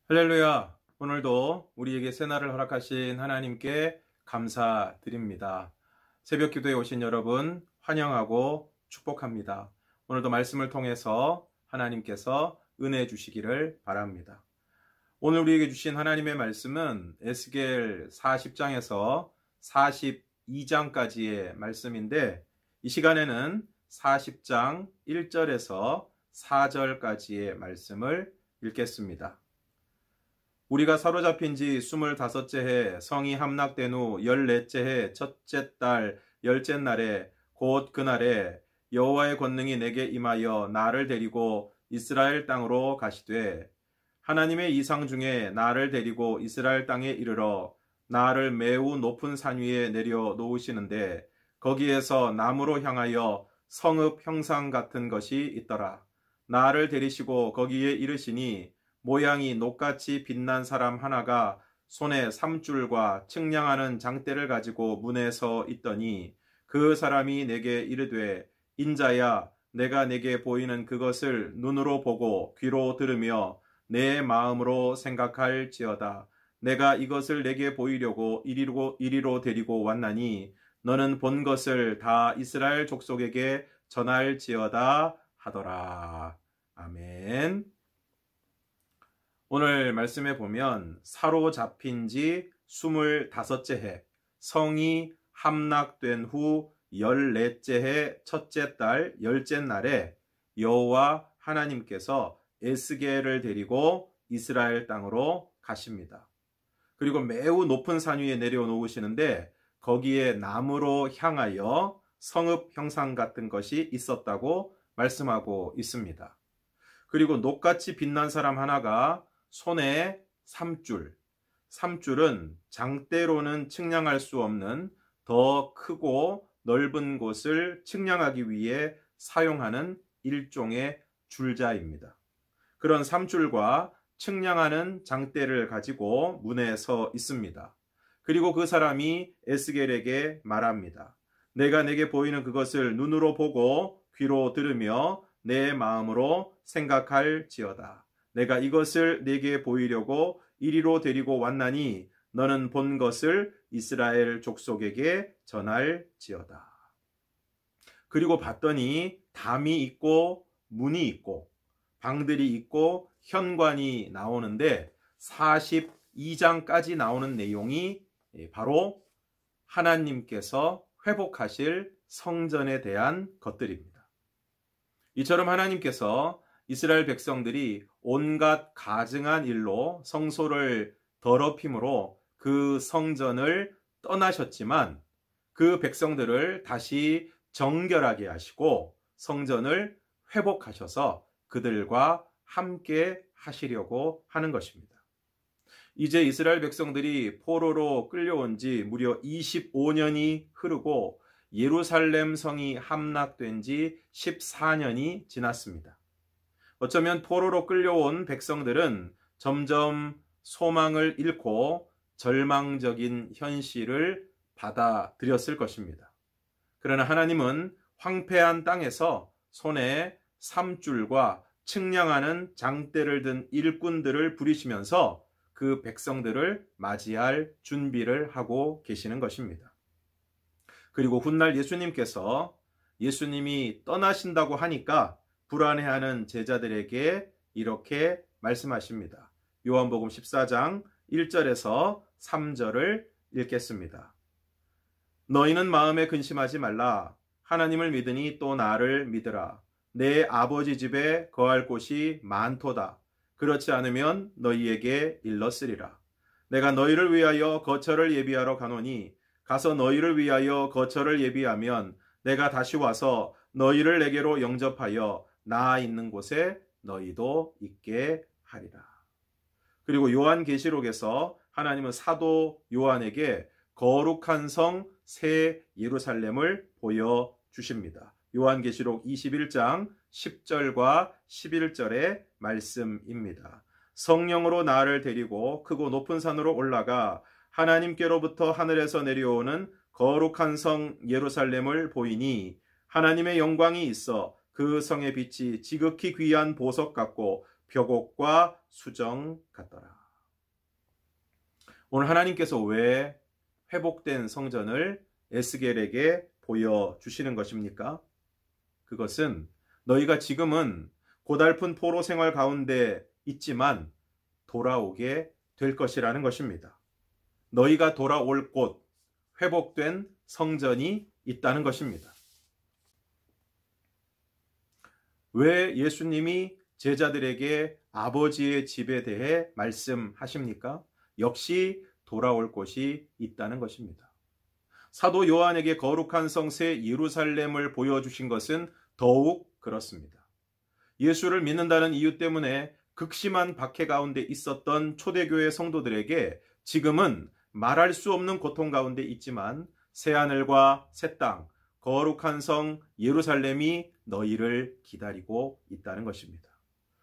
할렐루야! 오늘도 우리에게 새날을 허락하신 하나님께 감사드립니다. 새벽 기도에 오신 여러분 환영하고 축복합니다. 오늘도 말씀을 통해서 하나님께서 은혜 주시기를 바랍니다. 오늘 우리에게 주신 하나님의 말씀은 에스겔 40장에서 42장까지의 말씀인데, 이 시간에는 40장 1절에서 4절까지의 말씀을 읽겠습니다. 우리가 사로잡힌 지 25째 해 성이 함락된 후 14째 해 첫째 달 10째 날에 곧 그날에 여호와의 권능이 내게 임하여 나를 데리고 이스라엘 땅으로 가시되, 하나님의 이상 중에 나를 데리고 이스라엘 땅에 이르러 나를 매우 높은 산 위에 내려 놓으시는데, 거기에서 남으로 향하여 성읍 형상 같은 것이 있더라. 나를 데리시고 거기에 이르시니 모양이 녹같이 빛난 사람 하나가 손에 삼줄과 측량하는 장대를 가지고 문에 서 있더니, 그 사람이 내게 이르되, 인자야, 내가 내게 보이는 그것을 눈으로 보고 귀로 들으며 내 마음으로 생각할지어다. 내가 이것을 내게 보이려고 이리로 데리고 왔나니 너는 본 것을 다 이스라엘 족속에게 전할지어다 하더라. 아멘. 오늘 말씀에 보면 사로잡힌 지 25째 해 성이 함락된 후 14째 해 첫째 달 10째 날에 여호와 하나님께서 에스겔을 데리고 이스라엘 땅으로 가십니다. 그리고 매우 높은 산 위에 내려놓으시는데, 거기에 나무로 향하여 성읍 형상 같은 것이 있었다고 말씀하고 있습니다. 그리고 녹같이 빛난 사람 하나가 손에 삼줄은 장대로는 측량할 수 없는 더 크고 넓은 곳을 측량하기 위해 사용하는 일종의 줄자입니다. 그런 삼줄과 측량하는 장대를 가지고 문에 서 있습니다. 그리고 그 사람이 에스겔에게 말합니다. 내가 내게 보이는 그것을 눈으로 보고 귀로 들으며 내 마음으로 생각할지어다. 내가 이것을 내게 보이려고 이리로 데리고 왔나니 너는 본 것을 이스라엘 족속에게 전할지어다. 그리고 봤더니 담이 있고 문이 있고 방들이 있고 현관이 나오는데, 42장까지 나오는 내용이 바로 하나님께서 회복하실 성전에 대한 것들입니다. 이처럼 하나님께서 이스라엘 백성들이 온갖 가증한 일로 성소를 더럽힘으로 그 성전을 떠나셨지만, 그 백성들을 다시 정결하게 하시고 성전을 회복하셔서 그들과 함께 하시려고 하는 것입니다. 이제 이스라엘 백성들이 포로로 끌려온 지 무려 25년이 흐르고 예루살렘 성이 함락된 지 14년이 지났습니다. 어쩌면 포로로 끌려온 백성들은 점점 소망을 잃고 절망적인 현실을 받아들였을 것입니다. 그러나 하나님은 황폐한 땅에서 손에 삼줄과 측량하는 장대를 든 일꾼들을 부리시면서 그 백성들을 맞이할 준비를 하고 계시는 것입니다. 그리고 훗날 예수님이 떠나신다고 하니까 불안해하는 제자들에게 이렇게 말씀하십니다. 요한복음 14장 1절에서 3절을 읽겠습니다. 너희는 마음에 근심하지 말라. 하나님을 믿으니 또 나를 믿으라. 내 아버지 집에 거할 곳이 많도다. 그렇지 않으면 너희에게 일렀으리라. 내가 너희를 위하여 거처를 예비하러 가노니, 가서 너희를 위하여 거처를 예비하면 내가 다시 와서 너희를 내게로 영접하여 나 있는 곳에 너희도 있게 하리라. 그리고 요한계시록에서 하나님은 사도 요한에게 거룩한 성 새 예루살렘을 보여주십니다. 요한계시록 21장 10절과 11절의 말씀입니다. 성령으로 나를 데리고 크고 높은 산으로 올라가 하나님께로부터 하늘에서 내려오는 거룩한 성 예루살렘을 보이니, 하나님의 영광이 있어 그 성의 빛이 지극히 귀한 보석 같고 벽옥과 수정 같더라. 오늘 하나님께서 왜 회복된 성전을 에스겔에게 보여주시는 것입니까? 그것은 너희가 지금은 고달픈 포로 생활 가운데 있지만 돌아오게 될 것이라는 것입니다. 너희가 돌아올 곳, 회복된 성전이 있다는 것입니다. 왜 예수님이 제자들에게 아버지의 집에 대해 말씀하십니까? 역시 돌아올 곳이 있다는 것입니다. 사도 요한에게 거룩한 성새 예루살렘을 보여주신 것은 더욱 그렇습니다. 예수를 믿는다는 이유 때문에 극심한 박해 가운데 있었던 초대교회 성도들에게 지금은 말할 수 없는 고통 가운데 있지만 새하늘과 새 땅, 거룩한 성 예루살렘이 너희를 기다리고 있다는 것입니다.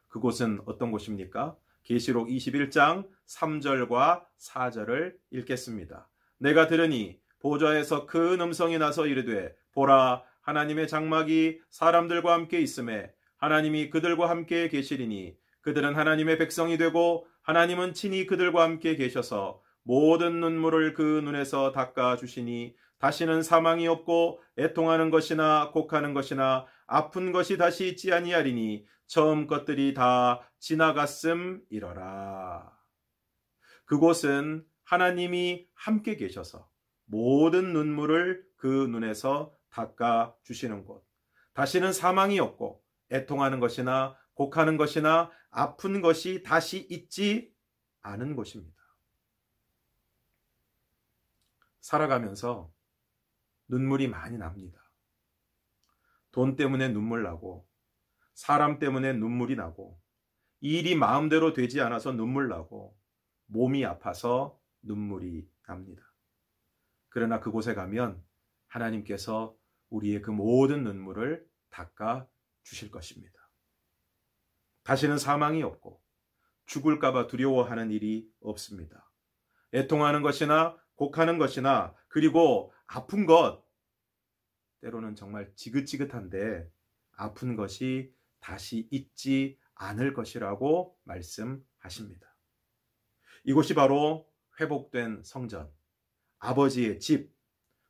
그곳은 어떤 곳입니까? 계시록 21장 3절과 4절을 읽겠습니다. 내가 들으니 보좌에서 큰 음성이 나서 이르되 보라 하나님의 장막이 사람들과 함께 있음에 하나님이 그들과 함께 계시리니 그들은 하나님의 백성이 되고 하나님은 친히 그들과 함께 계셔서 모든 눈물을 그 눈에서 닦아 주시니 다시는 사망이 없고 애통하는 것이나 곡하는 것이나 아픈 것이 다시 있지 아니하리니 처음 것들이 다 지나갔음이러라. 그곳은 하나님이 함께 계셔서 모든 눈물을 그 눈에서 닦아 주시는 곳. 다시는 사망이 없고 애통하는 것이나 곡하는 것이나 아픈 것이 다시 있지 않은 곳입니다. 살아가면서 눈물이 많이 납니다. 돈 때문에 눈물 나고 사람 때문에 눈물이 나고 일이 마음대로 되지 않아서 눈물 나고 몸이 아파서 눈물이 납니다. 그러나 그곳에 가면 하나님께서 우리의 그 모든 눈물을 닦아 주실 것입니다. 다시는 사망이 없고 죽을까 봐 두려워하는 일이 없습니다. 애통하는 것이나 곡하는 것이나 그리고 아픈 것, 때로는 정말 지긋지긋한데 아픈 것이 다시 있지 않을 것이라고 말씀하십니다. 이곳이 바로 회복된 성전, 아버지의 집,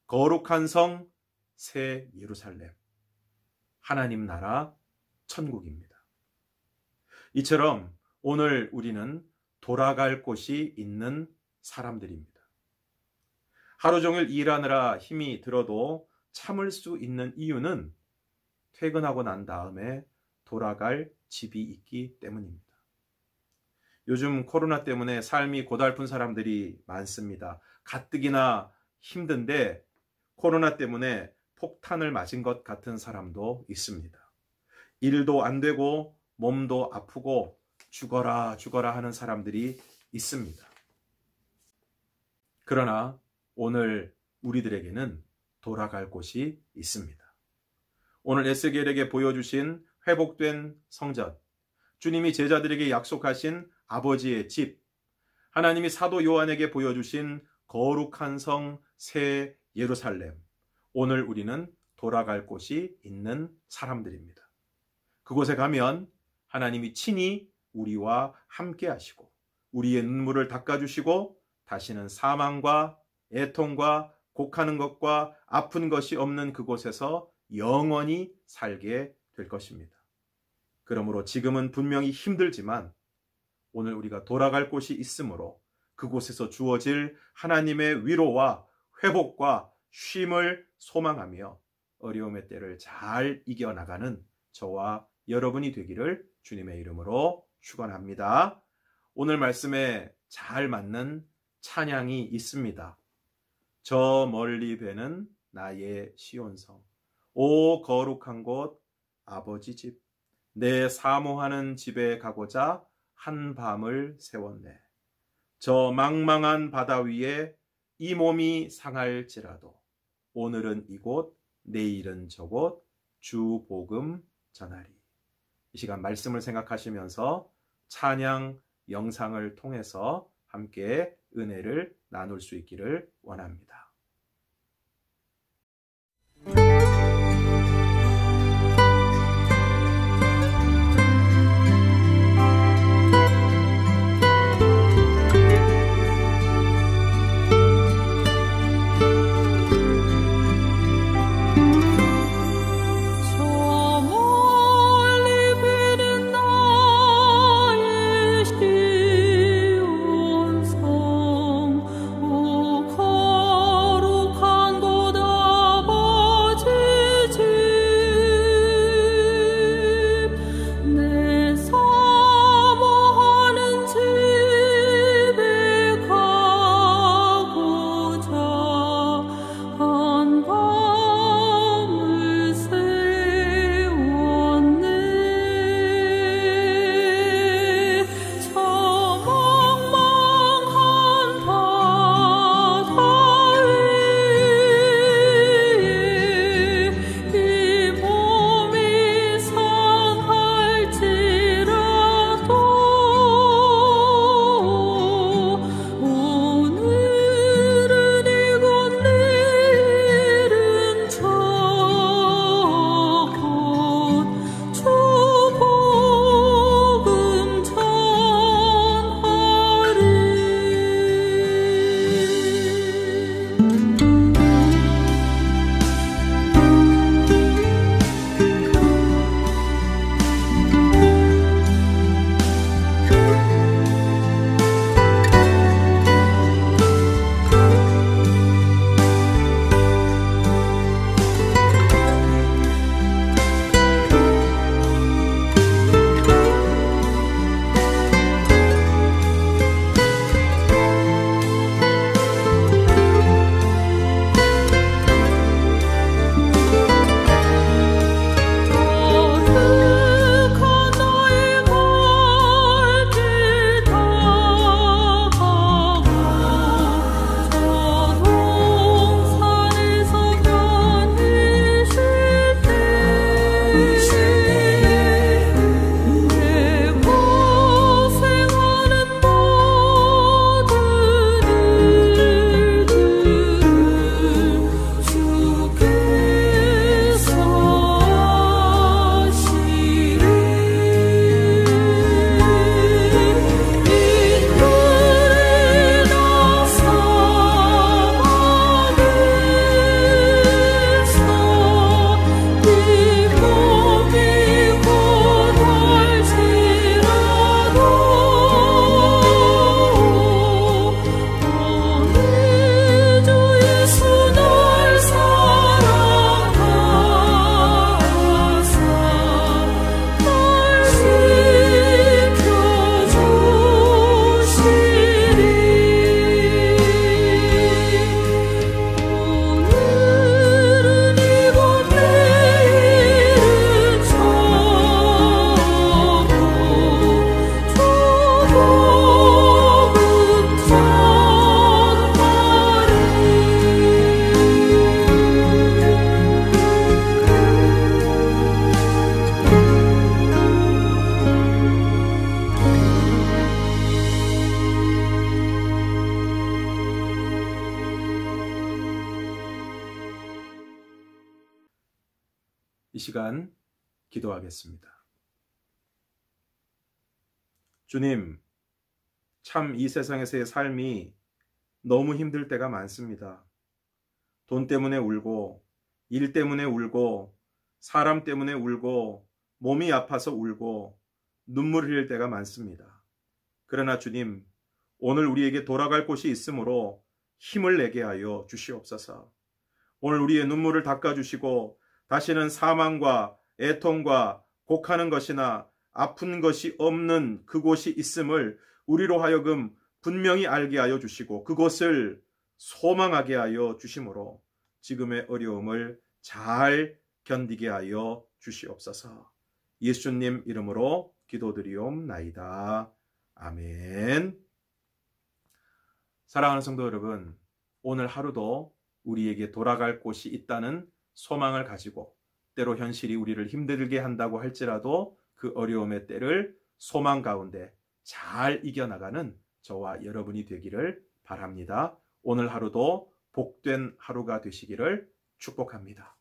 거룩한 성, 새 예루살렘, 하나님 나라, 천국입니다. 이처럼 오늘 우리는 돌아갈 곳이 있는 사람들입니다. 하루 종일 일하느라 힘이 들어도 참을 수 있는 이유는 퇴근하고 난 다음에 돌아갈 집이 있기 때문입니다. 요즘 코로나 때문에 삶이 고달픈 사람들이 많습니다. 가뜩이나 힘든데 코로나 때문에 폭탄을 맞은 것 같은 사람도 있습니다. 일도 안 되고 몸도 아프고 죽어라 하는 사람들이 있습니다. 그러나 오늘 우리들에게는 돌아갈 곳이 있습니다. 오늘 에스겔에게 보여주신 회복된 성전, 주님이 제자들에게 약속하신 아버지의 집, 하나님이 사도 요한에게 보여주신 거룩한 성 새 예루살렘, 오늘 우리는 돌아갈 곳이 있는 사람들입니다. 그곳에 가면 하나님이 친히 우리와 함께 하시고 우리의 눈물을 닦아주시고 다시는 사망과 애통과 곡하는 것과 아픈 것이 없는 그곳에서 영원히 살게 될 것입니다. 그러므로 지금은 분명히 힘들지만 오늘 우리가 돌아갈 곳이 있으므로 그곳에서 주어질 하나님의 위로와 회복과 쉼을 소망하며 어려움의 때를 잘 이겨나가는 저와 여러분이 되기를 주님의 이름으로 축원합니다. 오늘 말씀에 잘 맞는 찬양이 있습니다. 저 멀리 뵈는 나의 시온성, 오 거룩한 곳 아버지 집, 내 사모하는 집에 가고자 한 밤을 세웠네. 저 망망한 바다 위에 이 몸이 상할지라도 오늘은 이곳 내일은 저곳 주 복음 전하리. 이 시간 말씀을 생각하시면서 찬양 영상을 통해서 함께 은혜를 나눌 수 있기를 원합니다. 시간 기도하겠습니다. 주님, 참 이 세상에서의 삶이 너무 힘들 때가 많습니다. 돈 때문에 울고, 일 때문에 울고, 사람 때문에 울고, 몸이 아파서 울고, 눈물 흘릴 때가 많습니다. 그러나 주님, 오늘 우리에게 돌아갈 곳이 있으므로 힘을 내게 하여 주시옵소서. 오늘 우리의 눈물을 닦아주시고 다시는 사망과 애통과 곡하는 것이나 아픈 것이 없는 그곳이 있음을 우리로 하여금 분명히 알게 하여 주시고 그곳을 소망하게 하여 주심으로 지금의 어려움을 잘 견디게 하여 주시옵소서. 예수님 이름으로 기도드리옵나이다. 아멘. 사랑하는 성도 여러분, 오늘 하루도 우리에게 돌아갈 곳이 있다는 소망을 가지고 때로 현실이 우리를 힘들게 한다고 할지라도 그 어려움의 때를 소망 가운데 잘 이겨나가는 저와 여러분이 되기를 바랍니다. 오늘 하루도 복된 하루가 되시기를 축복합니다.